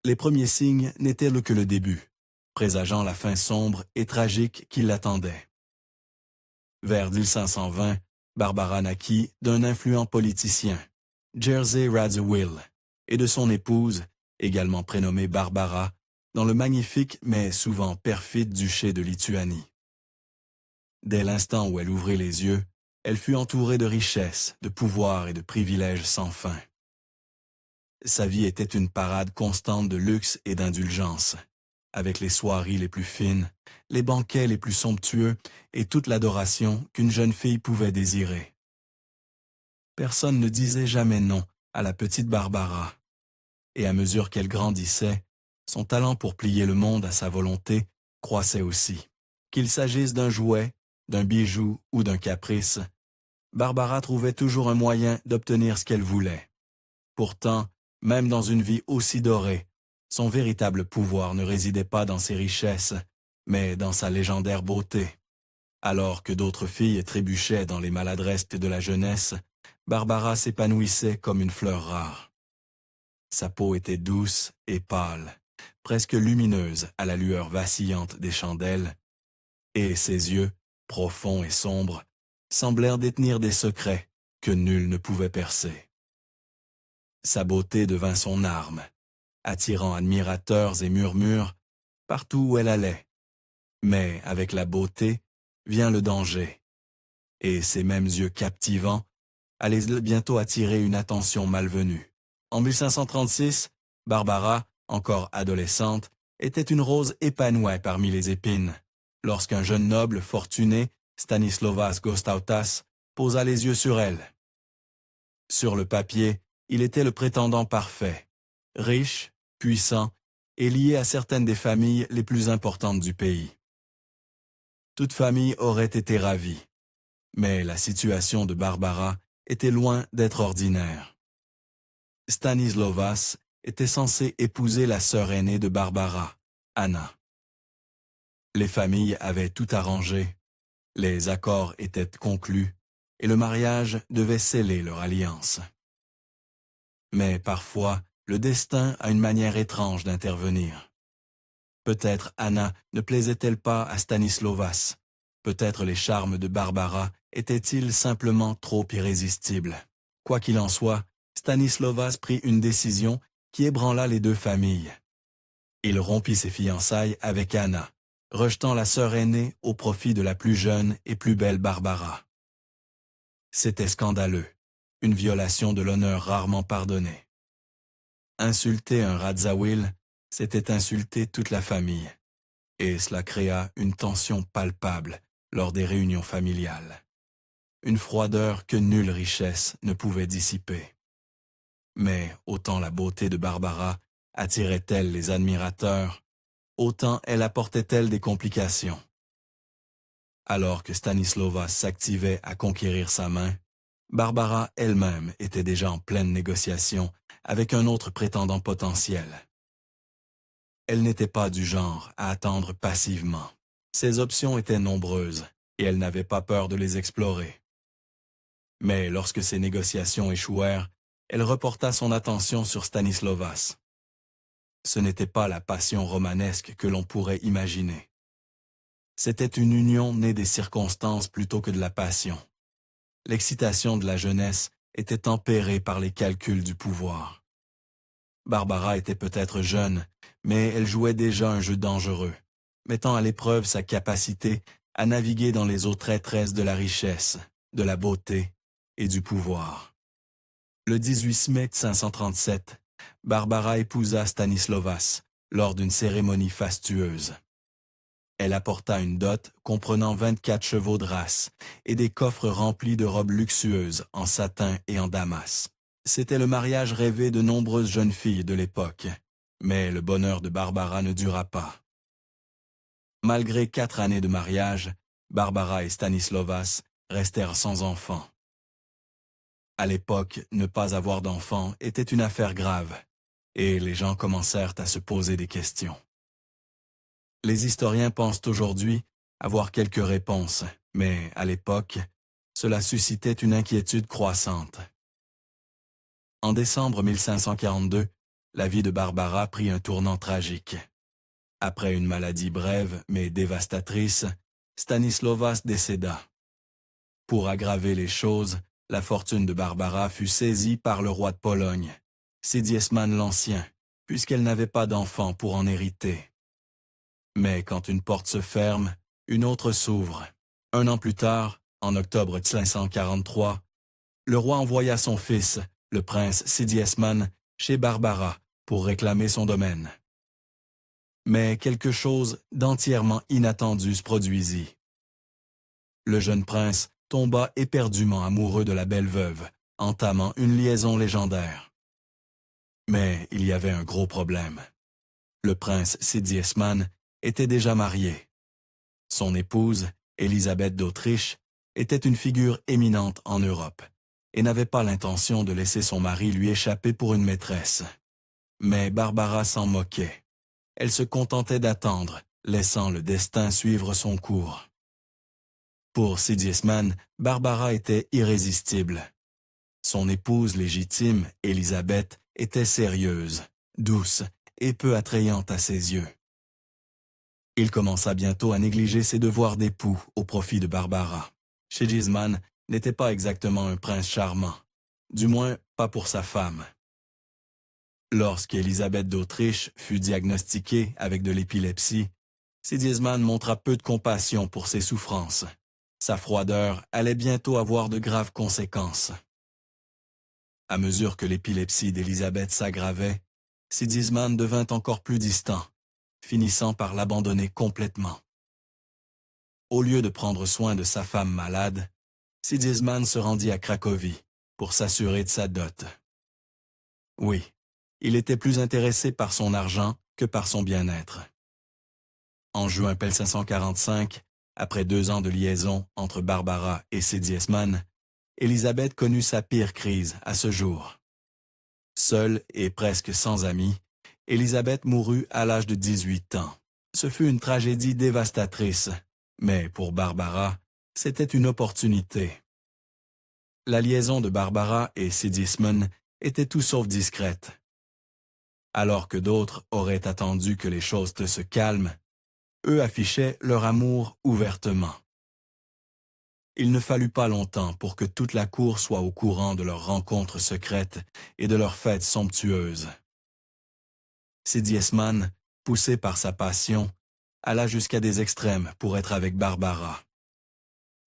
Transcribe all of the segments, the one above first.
Les premiers signes n'étaient que le début, présageant la fin sombre et tragique qui l'attendait. Vers 1520, Barbara naquit d'un influent politicien, Jerzy Radziwiłł, et de son épouse, également prénommée Barbara, dans le magnifique mais souvent perfide duché de Lituanie. Dès l'instant où elle ouvrit les yeux, elle fut entourée de richesses, de pouvoirs et de privilèges sans fin. Sa vie était une parade constante de luxe et d'indulgence, avec les soirées les plus fines, les banquets les plus somptueux et toute l'adoration qu'une jeune fille pouvait désirer. Personne ne disait jamais non à la petite Barbara, et à mesure qu'elle grandissait, son talent pour plier le monde à sa volonté croissait aussi. Qu'il s'agisse d'un jouet, d'un bijou ou d'un caprice, Barbara trouvait toujours un moyen d'obtenir ce qu'elle voulait. Pourtant, même dans une vie aussi dorée, son véritable pouvoir ne résidait pas dans ses richesses, mais dans sa légendaire beauté. Alors que d'autres filles trébuchaient dans les maladresses de la jeunesse, Barbara s'épanouissait comme une fleur rare. Sa peau était douce et pâle, presque lumineuse à la lueur vacillante des chandelles, et ses yeux, profonds et sombres, semblèrent détenir des secrets que nul ne pouvait percer. Sa beauté devint son arme, attirant admirateurs et murmures partout où elle allait. Mais avec la beauté vient le danger, et ses mêmes yeux captivants allaient bientôt attirer une attention malvenue. En 1536, Barbara, encore adolescente, était une rose épanouie parmi les épines, lorsqu'un jeune noble fortuné, Stanisławas Gostautas, posa les yeux sur elle. Sur le papier, il était le prétendant parfait, riche, puissant et lié à certaines des familles les plus importantes du pays. Toute famille aurait été ravie, mais la situation de Barbara était loin d'être ordinaire. Stanisławas était censé épouser la sœur aînée de Barbara, Anna. Les familles avaient tout arrangé, les accords étaient conclus et le mariage devait sceller leur alliance. Mais parfois, le destin a une manière étrange d'intervenir. Peut-être Anna ne plaisait-elle pas à Stanisławas. Peut-être les charmes de Barbara étaient-ils simplement trop irrésistibles. Quoi qu'il en soit, Stanisławas prit une décision qui ébranla les deux familles. Il rompit ses fiançailles avec Anna, rejetant la sœur aînée au profit de la plus jeune et plus belle Barbara. C'était scandaleux, une violation de l'honneur rarement pardonnée. Insulter un Radziwiłł, c'était insulter toute la famille, et cela créa une tension palpable lors des réunions familiales. Une froideur que nulle richesse ne pouvait dissiper. Mais autant la beauté de Barbara attirait-elle les admirateurs, autant elle apportait-elle des complications. Alors que Stanisławas s'activait à conquérir sa main, Barbara elle-même était déjà en pleine négociation avec un autre prétendant potentiel. Elle n'était pas du genre à attendre passivement. Ses options étaient nombreuses et elle n'avait pas peur de les explorer. Mais lorsque ces négociations échouèrent, elle reporta son attention sur Stanisławas. Ce n'était pas la passion romanesque que l'on pourrait imaginer. C'était une union née des circonstances plutôt que de la passion. L'excitation de la jeunesse était tempérée par les calculs du pouvoir. Barbara était peut-être jeune, mais elle jouait déjà un jeu dangereux, mettant à l'épreuve sa capacité à naviguer dans les eaux traîtresses de la richesse, de la beauté et du pouvoir. Le 18 mai 1537, Barbara épousa Stanisławas lors d'une cérémonie fastueuse. Elle apporta une dot comprenant 24 chevaux de race et des coffres remplis de robes luxueuses en satin et en damas. C'était le mariage rêvé de nombreuses jeunes filles de l'époque, mais le bonheur de Barbara ne dura pas. Malgré 4 années de mariage, Barbara et Stanisławas restèrent sans enfants. À l'époque, ne pas avoir d'enfants était une affaire grave, et les gens commencèrent à se poser des questions. Les historiens pensent aujourd'hui avoir quelques réponses, mais à l'époque, cela suscitait une inquiétude croissante. En décembre 1542, la vie de Barbara prit un tournant tragique. Après une maladie brève mais dévastatrice, Stanisławas décéda. Pour aggraver les choses, la fortune de Barbara fut saisie par le roi de Pologne, Sigismund l'Ancien, puisqu'elle n'avait pas d'enfant pour en hériter. Mais quand une porte se ferme, une autre s'ouvre. Un an plus tard, en octobre 543, le roi envoya son fils, le prince Sigismund, chez Barbara pour réclamer son domaine. Mais quelque chose d'entièrement inattendu se produisit. Le jeune prince tomba éperdument amoureux de la belle veuve, entamant une liaison légendaire. Mais il y avait un gros problème. Le prince Sigismund était déjà marié. Son épouse, Élisabeth d'Autriche, était une figure éminente en Europe et n'avait pas l'intention de laisser son mari lui échapper pour une maîtresse. Mais Barbara s'en moquait. Elle se contentait d'attendre, laissant le destin suivre son cours. Pour Sigismund, Barbara était irrésistible. Son épouse légitime, Élisabeth, était sérieuse, douce et peu attrayante à ses yeux. Il commença bientôt à négliger ses devoirs d'époux au profit de Barbara. Sigismund n'était pas exactement un prince charmant, du moins pas pour sa femme. Lorsqu'Élisabeth d'Autriche fut diagnostiquée avec de l'épilepsie, Sigismund montra peu de compassion pour ses souffrances. Sa froideur allait bientôt avoir de graves conséquences. À mesure que l'épilepsie d'Élisabeth s'aggravait, Sigismund devint encore plus distant, finissant par l'abandonner complètement. Au lieu de prendre soin de sa femme malade, Sigismund se rendit à Cracovie pour s'assurer de sa dot. Oui, il était plus intéressé par son argent que par son bien-être. En juin 545, après 2 ans de liaison entre Barbara et Sigismund, Élisabeth connut sa pire crise à ce jour. Seule et presque sans amis, Élisabeth mourut à l'âge de 18 ans. Ce fut une tragédie dévastatrice, mais pour Barbara, c'était une opportunité. La liaison de Barbara et Sigismund était tout sauf discrète. Alors que d'autres auraient attendu que les choses se calment, eux affichaient leur amour ouvertement. Il ne fallut pas longtemps pour que toute la cour soit au courant de leurs rencontres secrètes et de leurs fêtes somptueuses. Sigismund, poussé par sa passion, alla jusqu'à des extrêmes pour être avec Barbara.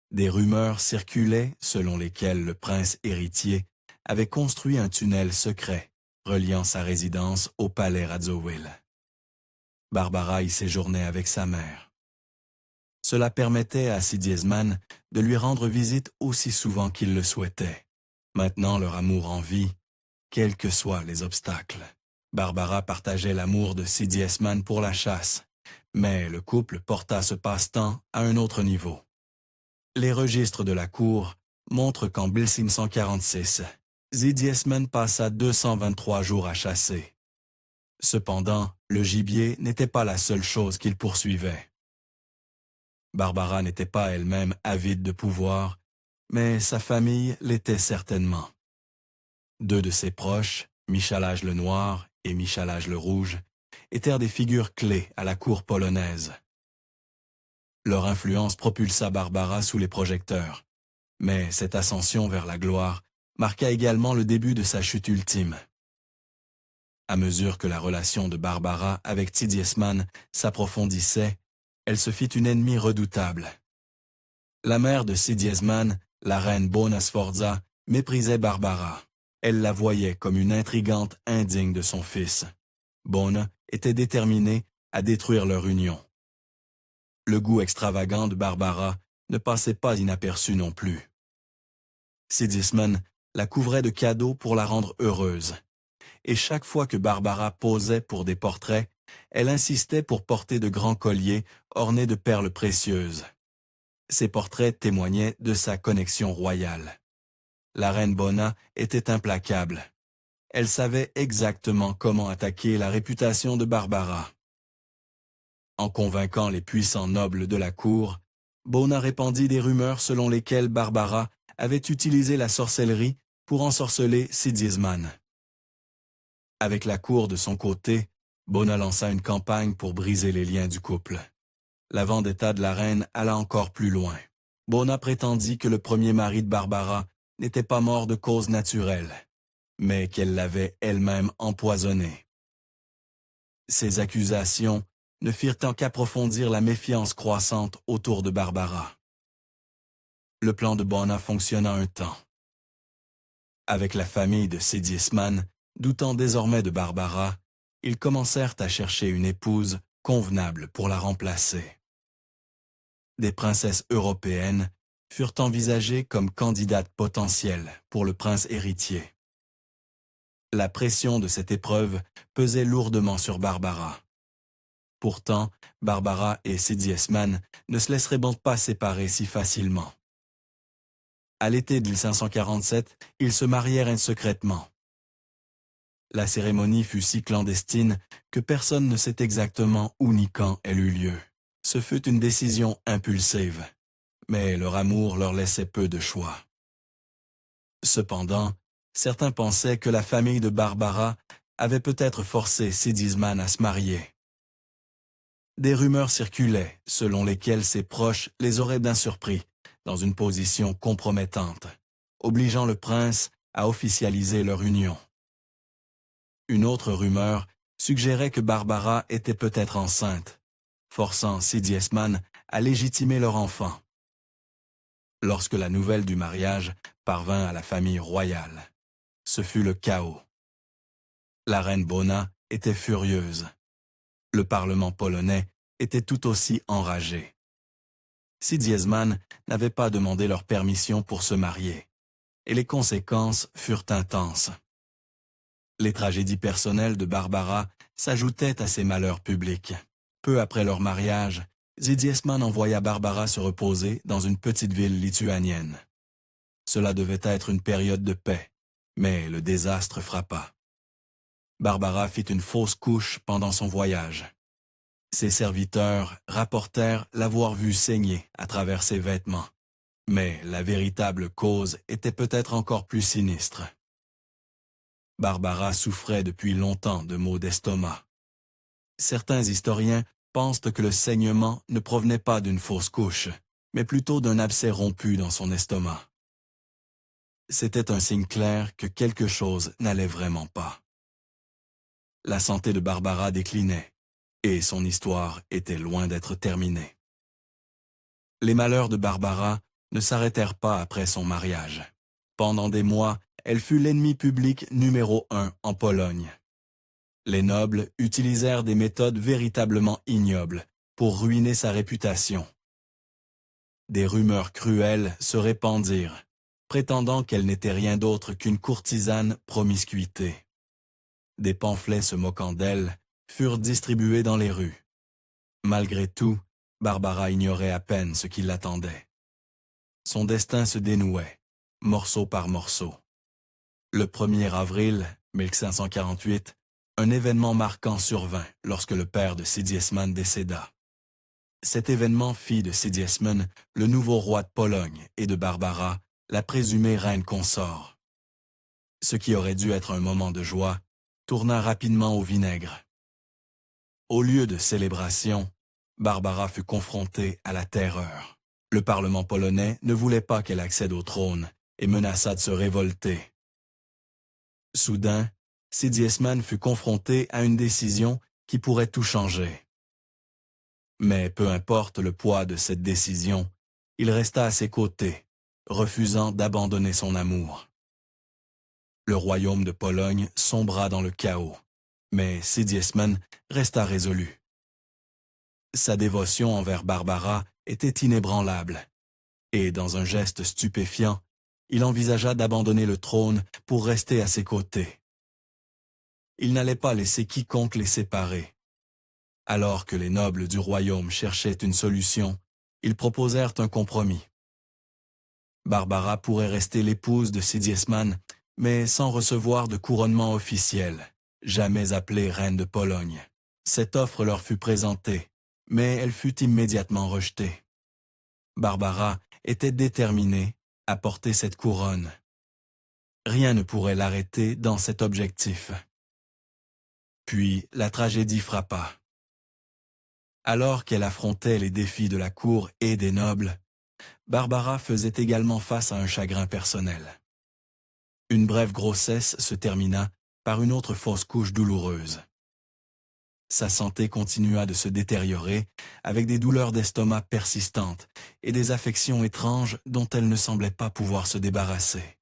Des rumeurs circulaient selon lesquelles le prince héritier avait construit un tunnel secret reliant sa résidence au palais Radziwiłł. Barbara y séjournait avec sa mère. Cela permettait à Sigismund de lui rendre visite aussi souvent qu'il le souhaitait. Maintenant leur amour en vie, quels que soient les obstacles. Barbara partageait l'amour de Sigismund pour la chasse, mais le couple porta ce passe-temps à un autre niveau. Les registres de la cour montrent qu'en 1546, Sigismund passa 223 jours à chasser. Cependant, le gibier n'était pas la seule chose qu'il poursuivait. Barbara n'était pas elle-même avide de pouvoir, mais sa famille l'était certainement. 2 de ses proches, Michałaj le Noir et Michałaj le Rouge, étaient des figures clés à la cour polonaise. Leur influence propulsa Barbara sous les projecteurs, mais cette ascension vers la gloire marqua également le début de sa chute ultime. À mesure que la relation de Barbara avec Sigismund s'approfondissait, elle se fit une ennemie redoutable. La mère de Sigismund, la reine Bona Sforza, méprisait Barbara. Elle la voyait comme une intrigante indigne de son fils. Bona était déterminée à détruire leur union. Le goût extravagant de Barbara ne passait pas inaperçu non plus. Sigismund la couvrait de cadeaux pour la rendre heureuse. Et chaque fois que Barbara posait pour des portraits, elle insistait pour porter de grands colliers ornés de perles précieuses. Ces portraits témoignaient de sa connexion royale. La reine Bona était implacable. Elle savait exactement comment attaquer la réputation de Barbara. En convainquant les puissants nobles de la cour, Bona répandit des rumeurs selon lesquelles Barbara avait utilisé la sorcellerie pour ensorceler Sigismund. Avec la cour de son côté, Bona lança une campagne pour briser les liens du couple. La vendetta de la reine alla encore plus loin. Bona prétendit que le premier mari de Barbara n'était pas mort de cause naturelle, mais qu'elle l'avait elle-même empoisonné. Ces accusations ne firent qu'approfondir la méfiance croissante autour de Barbara. Le plan de Bona fonctionna un temps. Avec la famille de Sigismund, doutant désormais de Barbara, ils commencèrent à chercher une épouse convenable pour la remplacer. Des princesses européennes furent envisagées comme candidates potentielles pour le prince héritier. La pression de cette épreuve pesait lourdement sur Barbara. Pourtant, Barbara et Sigismund ne se laisseraient donc pas séparer si facilement. À l'été de 1547, ils se marièrent secrètement. La cérémonie fut si clandestine que personne ne sait exactement où ni quand elle eut lieu. Ce fut une décision impulsive, mais leur amour leur laissait peu de choix. Cependant, certains pensaient que la famille de Barbara avait peut-être forcé Sigismund à se marier. Des rumeurs circulaient selon lesquelles ses proches les auraient bien surpris dans une position compromettante, obligeant le prince à officialiser leur union. Une autre rumeur suggérait que Barbara était peut-être enceinte, forçant Sigismund à légitimer leur enfant. Lorsque la nouvelle du mariage parvint à la famille royale, ce fut le chaos. La reine Bona était furieuse. Le parlement polonais était tout aussi enragé. Sigismund n'avait pas demandé leur permission pour se marier, et les conséquences furent intenses. Les tragédies personnelles de Barbara s'ajoutaient à ces malheurs publics. Peu après leur mariage, Sigismund envoya Barbara se reposer dans une petite ville lituanienne. Cela devait être une période de paix, mais le désastre frappa. Barbara fit une fausse couche pendant son voyage. Ses serviteurs rapportèrent l'avoir vue saigner à travers ses vêtements, mais la véritable cause était peut-être encore plus sinistre. Barbara souffrait depuis longtemps de maux d'estomac. Certains historiens pensent que le saignement ne provenait pas d'une fausse couche, mais plutôt d'un abcès rompu dans son estomac. C'était un signe clair que quelque chose n'allait vraiment pas. La santé de Barbara déclinait, et son histoire était loin d'être terminée. Les malheurs de Barbara ne s'arrêtèrent pas après son mariage. Pendant des mois, elle fut l'ennemi public numéro 1 en Pologne. Les nobles utilisèrent des méthodes véritablement ignobles pour ruiner sa réputation. Des rumeurs cruelles se répandirent, prétendant qu'elle n'était rien d'autre qu'une courtisane promiscuité. Des pamphlets se moquant d'elle furent distribués dans les rues. Malgré tout, Barbara ignorait à peine ce qui l'attendait. Son destin se dénouait, morceau par morceau. Le 1er avril 1548, un événement marquant survint lorsque le père de Sigismund décéda. Cet événement fit de Sigismund le nouveau roi de Pologne et de Barbara la présumée reine consort. Ce qui aurait dû être un moment de joie tourna rapidement au vinaigre. Au lieu de célébration, Barbara fut confrontée à la terreur. Le Parlement polonais ne voulait pas qu'elle accède au trône et menaça de se révolter. Soudain, Sigismund fut confronté à une décision qui pourrait tout changer. Mais peu importe le poids de cette décision, il resta à ses côtés, refusant d'abandonner son amour. Le royaume de Pologne sombra dans le chaos, mais Sigismund resta résolu. Sa dévotion envers Barbara était inébranlable, et dans un geste stupéfiant, il envisagea d'abandonner le trône pour rester à ses côtés. Il n'allait pas laisser quiconque les séparer. Alors que les nobles du royaume cherchaient une solution, ils proposèrent un compromis. Barbara pourrait rester l'épouse de Sigismund, mais sans recevoir de couronnement officiel, jamais appelée reine de Pologne. Cette offre leur fut présentée, mais elle fut immédiatement rejetée. Barbara était déterminée à porter cette couronne. Rien ne pourrait l'arrêter dans cet objectif. Puis la tragédie frappa. Alors qu'elle affrontait les défis de la cour et des nobles, Barbara faisait également face à un chagrin personnel. Une brève grossesse se termina par une autre fausse couche douloureuse. Sa santé continua de se détériorer avec des douleurs d'estomac persistantes et des affections étranges dont elle ne semblait pas pouvoir se débarrasser.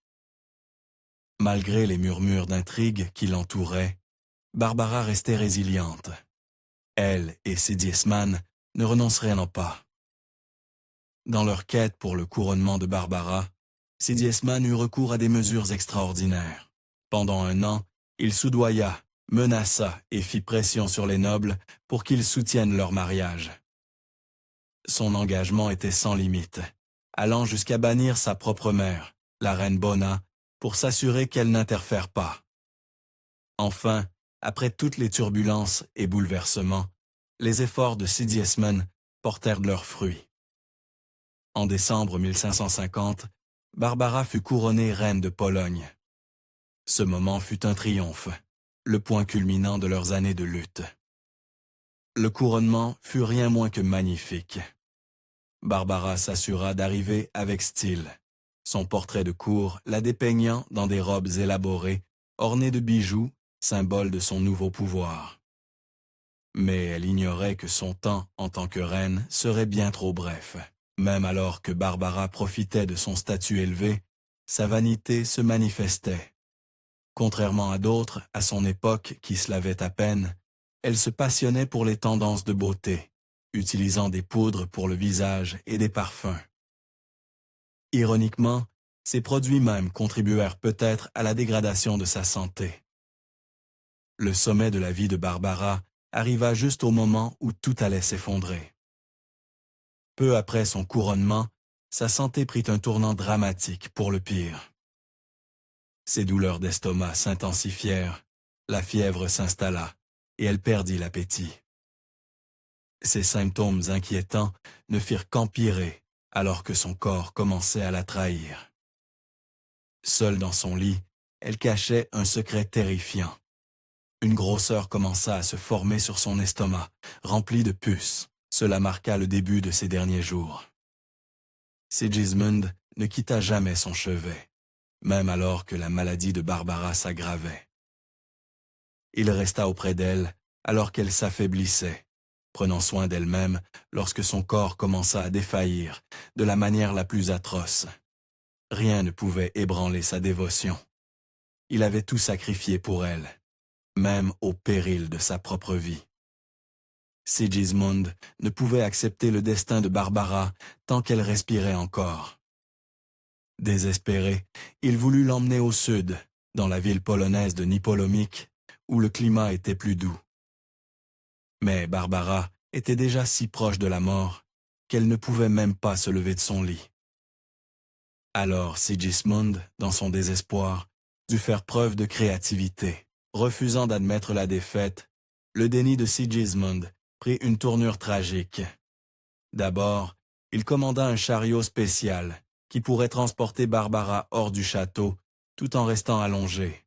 Malgré les murmures d'intrigue qui l'entouraient, Barbara restait résiliente. Elle et Sigismund ne renonceraient pas. Dans leur quête pour le couronnement de Barbara, Sigismund eut recours à des mesures extraordinaires. Pendant 1 an, il soudoya, menaça et fit pression sur les nobles pour qu'ils soutiennent leur mariage. Son engagement était sans limite, allant jusqu'à bannir sa propre mère, la reine Bona, pour s'assurer qu'elle n'interfère pas. Enfin, après toutes les turbulences et bouleversements, les efforts de Sigismund portèrent leurs fruits. En décembre 1550, Barbara fut couronnée reine de Pologne. Ce moment fut un triomphe, le point culminant de leurs années de lutte. Le couronnement fut rien moins que magnifique. Barbara s'assura d'arriver avec style, son portrait de cour la dépeignant dans des robes élaborées, ornées de bijoux, symbole de son nouveau pouvoir. Mais elle ignorait que son temps en tant que reine serait bien trop bref. Même alors que Barbara profitait de son statut élevé, sa vanité se manifestait. Contrairement à d'autres à son époque qui se lavaient à peine, elle se passionnait pour les tendances de beauté, utilisant des poudres pour le visage et des parfums. Ironiquement, ces produits mêmes contribuèrent peut-être à la dégradation de sa santé. Le sommet de la vie de Barbara arriva juste au moment où tout allait s'effondrer. Peu après son couronnement, sa santé prit un tournant dramatique pour le pire. Ses douleurs d'estomac s'intensifièrent, la fièvre s'installa et elle perdit l'appétit. Ces symptômes inquiétants ne firent qu'empirer alors que son corps commençait à la trahir. Seule dans son lit, elle cachait un secret terrifiant. Une grosseur commença à se former sur son estomac, remplie de puces. Cela marqua le début de ses derniers jours. Sigismund ne quitta jamais son chevet, même alors que la maladie de Barbara s'aggravait. Il resta auprès d'elle alors qu'elle s'affaiblissait, prenant soin d'elle-même lorsque son corps commença à défaillir de la manière la plus atroce. Rien ne pouvait ébranler sa dévotion. Il avait tout sacrifié pour elle, même au péril de sa propre vie. Sigismund ne pouvait accepter le destin de Barbara tant qu'elle respirait encore. Désespéré, il voulut l'emmener au sud, dans la ville polonaise de Nipolomik, où le climat était plus doux. Mais Barbara était déjà si proche de la mort qu'elle ne pouvait même pas se lever de son lit. Alors Sigismund, dans son désespoir, dut faire preuve de créativité. Refusant d'admettre la défaite, le déni de Sigismund prit une tournure tragique. D'abord, il commanda un chariot spécial qui pourrait transporter Barbara hors du château tout en restant allongé.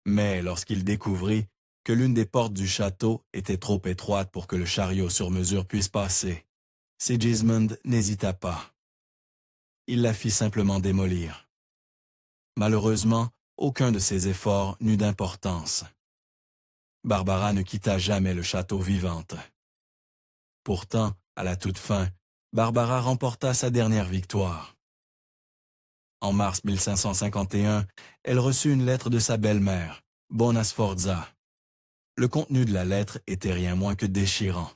Mais lorsqu'il découvrit que l'une des portes du château était trop étroite pour que le chariot sur mesure puisse passer, Sigismund n'hésita pas. Il la fit simplement démolir. Malheureusement, aucun de ses efforts n'eut d'importance. Barbara ne quitta jamais le château vivante. Pourtant, à la toute fin, Barbara remporta sa dernière victoire. En mars 1551, elle reçut une lettre de sa belle-mère, Bona Sforza. Le contenu de la lettre était rien moins que déchirant.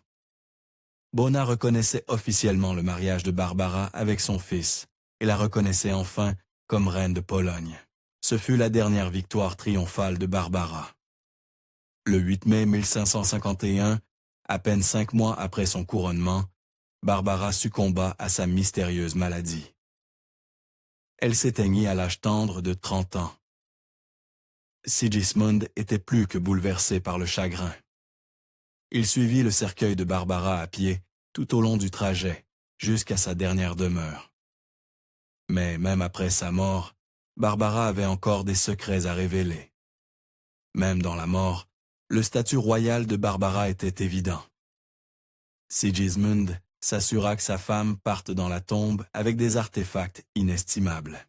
Bona reconnaissait officiellement le mariage de Barbara avec son fils et la reconnaissait enfin comme reine de Pologne. Ce fut la dernière victoire triomphale de Barbara. Le 8 mai 1551, à peine 5 mois après son couronnement, Barbara succomba à sa mystérieuse maladie. Elle s'éteignit à l'âge tendre de 30 ans. Sigismund était plus que bouleversé par le chagrin. Il suivit le cercueil de Barbara à pied tout au long du trajet, jusqu'à sa dernière demeure. Mais même après sa mort, Barbara avait encore des secrets à révéler. Même dans la mort, le statut royal de Barbara était évident. Sigismund s'assura que sa femme parte dans la tombe avec des artefacts inestimables.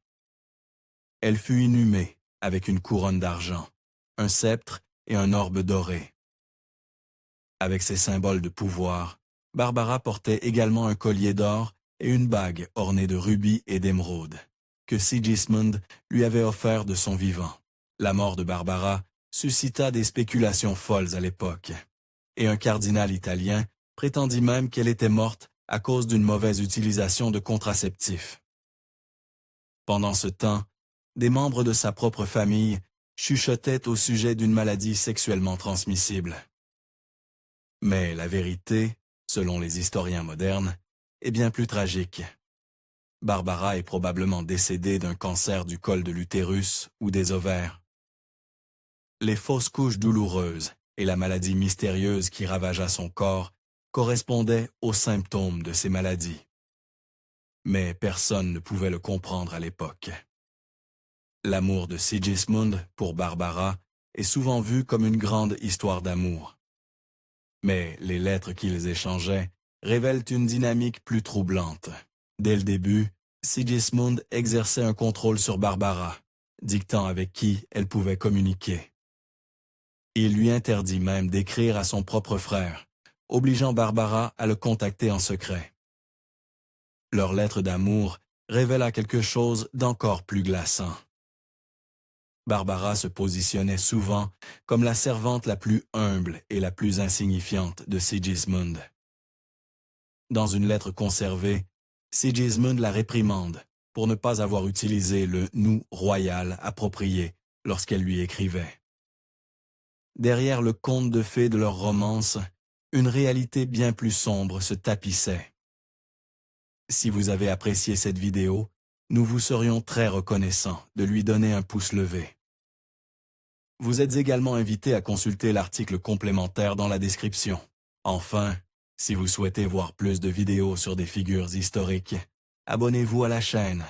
Elle fut inhumée avec une couronne d'argent, un sceptre et un orbe doré. Avec ses symboles de pouvoir, Barbara portait également un collier d'or et une bague ornée de rubis et d'émeraudes, que Sigismund lui avait offert de son vivant. La mort de Barbara suscita des spéculations folles à l'époque, et un cardinal italien prétendit même qu'elle était morte à cause d'une mauvaise utilisation de contraceptifs. Pendant ce temps, des membres de sa propre famille chuchotaient au sujet d'une maladie sexuellement transmissible. Mais la vérité, selon les historiens modernes, est bien plus tragique. Barbara est probablement décédée d'un cancer du col de l'utérus ou des ovaires. Les fausses couches douloureuses et la maladie mystérieuse qui ravagea son corps correspondaient aux symptômes de ces maladies. Mais personne ne pouvait le comprendre à l'époque. L'amour de Sigismund pour Barbara est souvent vu comme une grande histoire d'amour. Mais les lettres qu'ils échangeaient révèlent une dynamique plus troublante. Dès le début, Sigismund exerçait un contrôle sur Barbara, dictant avec qui elle pouvait communiquer. Il lui interdit même d'écrire à son propre frère, obligeant Barbara à le contacter en secret. Leur lettre d'amour révéla quelque chose d'encore plus glaçant. Barbara se positionnait souvent comme la servante la plus humble et la plus insignifiante de Sigismund. Dans une lettre conservée, Sigismund la réprimande pour ne pas avoir utilisé le « nous » royal approprié lorsqu'elle lui écrivait. Derrière le conte de fées de leur romance, une réalité bien plus sombre se tapissait. Si vous avez apprécié cette vidéo, nous vous serions très reconnaissants de lui donner un pouce levé. Vous êtes également invité à consulter l'article complémentaire dans la description. Enfin, si vous souhaitez voir plus de vidéos sur des figures historiques, abonnez-vous à la chaîne.